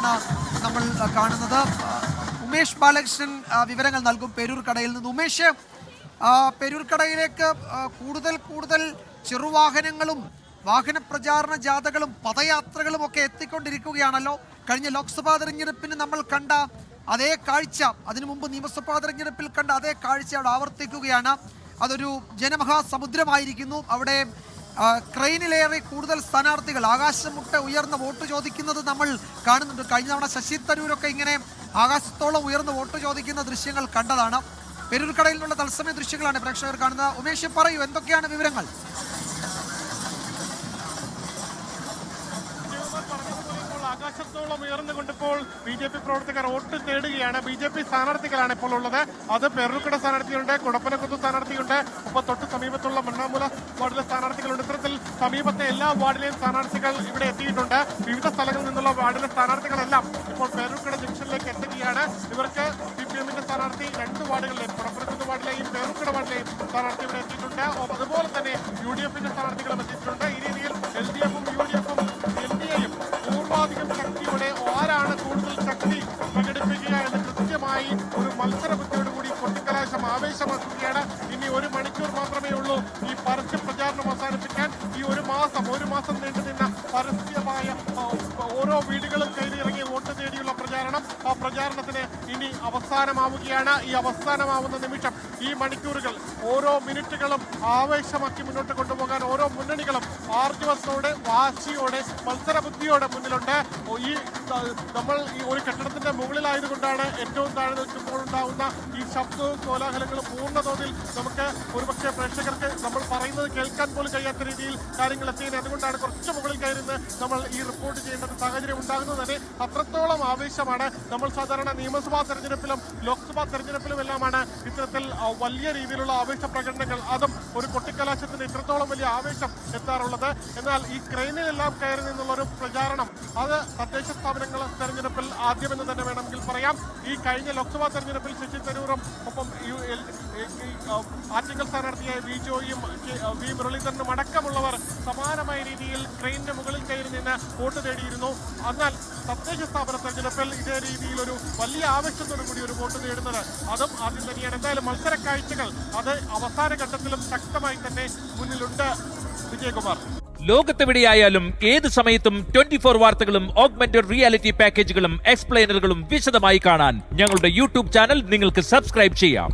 കാഴ്ചയാണ് നമ്മൾ കാണുന്നത്. ഉമേഷ് ബാലകൃഷ്ണൻ വിവരങ്ങൾ നൽകും പേരൂർക്കടയിൽ നിന്ന്. ഉമേഷ്, പേരൂർക്കടയിലേക്ക് കൂടുതൽ ചെറുവാഹനങ്ങളും വാഹന പ്രചാരണ ജാഥകളും പദയാത്രകളും ഒക്കെ എത്തിക്കൊണ്ടിരിക്കുകയാണല്ലോ. കഴിഞ്ഞ ലോക്സഭാ തെരഞ്ഞെടുപ്പിന് നമ്മൾ കണ്ട അതേ കാഴ്ച, അതിനു മുമ്പ് നിയമസഭാ തെരഞ്ഞെടുപ്പിൽ കണ്ട അതേ കാഴ്ച അവിടെ ആവർത്തിക്കുകയാണ്. അതൊരു ജനമഹാസമുദ്രമായിരിക്കുന്നു. അവിടെ ക്രെയിനിലേറെ കൂടുതൽ സ്ഥാനാർത്ഥികൾ ആകാശം മുട്ടെ ഉയർന്ന വോട്ട് ചോദിക്കുന്നത് നമ്മൾ കാണുന്നുണ്ട്. കഴിഞ്ഞ തവണ ശശി തരൂരൊക്കെ ഇങ്ങനെ ആകാശത്തോളം ഉയർന്ന വോട്ട് ചോദിക്കുന്ന ദൃശ്യങ്ങൾ കണ്ടതാണ്. പേരൂർക്കടയിൽ നിന്നുള്ള തത്സമയ ദൃശ്യങ്ങളാണ് പ്രേക്ഷകർ കാണുന്നത്. ഉമേഷ്, പറയൂ, എന്തൊക്കെയാണ് വിവരങ്ങൾ? ആകാശത്തോളം ഉയർന്നുകൊണ്ടിപ്പോൾ BJP പ്രവർത്തകർ വോട്ട് തേടുകയാണ്. BJP സ്ഥാനാർത്ഥികളാണ് ഇപ്പോൾ ഉള്ളത്. അത് പേരൂർക്കട സ്ഥാനാർത്ഥിയുണ്ട്, കുടപ്പനക്കുത്ത് സ്ഥാനാർത്ഥിയുണ്ട്, ഒപ്പം തൊട്ട് സമീപത്തുള്ള മണ്ണാമൂല വാർഡിലെ സ്ഥാനാർത്ഥികളുണ്ട്. ഇത്തരത്തിൽ സമീപത്തെ എല്ലാ വാർഡിലെയും സ്ഥാനാർത്ഥികൾ ഇവിടെ എത്തിയിട്ടുണ്ട്. വിവിധ സ്ഥലങ്ങളിൽ നിന്നുള്ള വാർഡിലെ സ്ഥാനാർത്ഥികളെല്ലാം ഇപ്പോൾ പേരൂർക്കട ജംഗ്ഷനിലേക്ക് എത്തുകയാണ്. ഇവർക്ക് CPM-ന്റെ സ്ഥാനാർത്ഥി 2 വാർഡുകളിലെയും കുടപ്പനക്കുത്ത് വാർഡിലെയും പേരൂർക്കട വാർഡിലെയും സ്ഥാനാർത്ഥി ഇവിടെ എത്തിയിട്ടുണ്ട്. അതുപോലെ തന്നെ UDF-ന്റെ സ്ഥാനാർത്ഥികളും എത്തിയിട്ടുണ്ട്. ഈ രീതിയിൽ LDF-ഉം UDF-ഉം NDA-യും പൂർവാധികം ശക്തിയോടെ ആരാണ് കൂടുതൽ ശക്തി പ്രകടിപ്പിക്കുക എന്ന് കൃത്യമായി ഒരു മത്സരബുദ്ധിയോടുകൂടി കൊട്ടിക്കലാശം ആവേശമാക്കുകയാണ്. ഇനി 1 മണിക്കൂർ മാത്രമേ ഉള്ളൂ ഈ പരസ്യ പ്രചാരണം അവസാനിപ്പിക്കാൻ. ഈ ഒരു മാസം നീണ്ടുനിന്ന പരസ്യമായ ഓരോ വീടുകളും കയറിയിറങ്ങി വോട്ട് തേടിയുള്ള പ്രചാരണം, ആ പ്രചാരണത്തിന് ഇനി അവസാനമാവുകയാണ്. ഈ അവസാനമാവുന്ന നിമിഷം, ഈ മണിക്കൂറുകൾ, ഓരോ മിനിറ്റുകളും ആവേശമാക്കി മുന്നോട്ട് കൊണ്ടുപോകാൻ ഓരോ മുന്നണികളും ആർജവത്തോടെ, വാശിയോടെ, മത്സരബുദ്ധിയോടെ മുന്നിലുണ്ട്. നമ്മൾ ഈ ഒരു കെട്ടിടത്തിന്റെ മുകളിലായതുകൊണ്ടാണ് ഏറ്റവും താഴെ നിൽക്കുമ്പോൾ ഉണ്ടാവുന്ന ഈ ശബ്ദവും കോലാഹലങ്ങളും പൂർണ്ണതോതിൽ നമുക്ക് ഒരുപക്ഷെ പ്രേക്ഷകർക്ക് നമ്മൾ പറയുന്നത് കേൾക്കാൻ പോലും കഴിയാത്ത രീതിയിൽ കാര്യങ്ങൾ എത്തിയത്. അതുകൊണ്ടാണ് കുറച്ച് മുകളിൽ കയറുന്ന നമ്മൾ ഈ റിപ്പോർട്ട് ചെയ്യേണ്ട സാഹചര്യം ഉണ്ടാകുന്നത് തന്നെ. അത്രത്തോളം ആവേശമാണ്. നമ്മൾ സാധാരണ നിയമസഭാ തെരഞ്ഞെടുപ്പിലും ലോക്സഭാ തെരഞ്ഞെടുപ്പിലും എല്ലാമാണ് ഇത്തരത്തിൽ വലിയ രീതിയിലുള്ള ആവേശ പ്രകടനങ്ങൾ, അതും ഒരു കൊട്ടിക്കലാശത്തിന് ഇത്രത്തോളം വലിയ ആവേശം എത്താറുള്ളത്. എന്നാൽ ഈ ക്രെയിനിലെല്ലാം കയറി നിന്നുള്ളൊരു പ്രചാരണം, അത് തദ്ദേശ സ്ഥാപനങ്ങൾ തെരഞ്ഞെടുപ്പിൽ ആദ്യമെന്ന് തന്നെ വേണമെങ്കിൽ പറയാം. ഈ കഴിഞ്ഞ ലോക്സഭാ തെരഞ്ഞെടുപ്പിൽ ശശി തരൂരും ഒപ്പം ആറ്റിങ്ങൽ സ്ഥാനാർത്ഥിയായ വി ജോയും വി മുരളീധരനും അടക്കമുള്ളവർ സമാനമായ രീതിയിൽ ട്രെയിനിന്റെ മുകളിൽ കയറി നിന്ന് വോട്ട് തേടിയിരുന്നു. എന്നാൽ തദ്ദേശ സ്ഥാപന തെരഞ്ഞെടുപ്പിൽ ഇതേ രീതിയിൽ ഒരു വലിയ ആവേശത്തോടു കൂടി ഒരു വോട്ട് നേടുന്നത് അതും ആദ്യം തന്നെയാണ്. എന്തായാലും മത്സര കാഴ്ചകൾ അത് അവസാന ഘട്ടത്തിലും ശക്തമായി തന്നെ മുന്നിലുണ്ട്. വിജയകുമാർ, ലോകത്തെവിടെയായാലും ഏത് സമയത്തും 24 വാർത്തകളും ഓഗ്മെന്റഡ് റിയാലിറ്റി പാക്കേജുകളും എക്സ്പ്ലെയിനറുകളും വിശദമായി കാണാൻ ഞങ്ങളുടെ YouTube ചാനൽ നിങ്ങൾക്ക് സബ്സ്ക്രൈബ് ചെയ്യാം.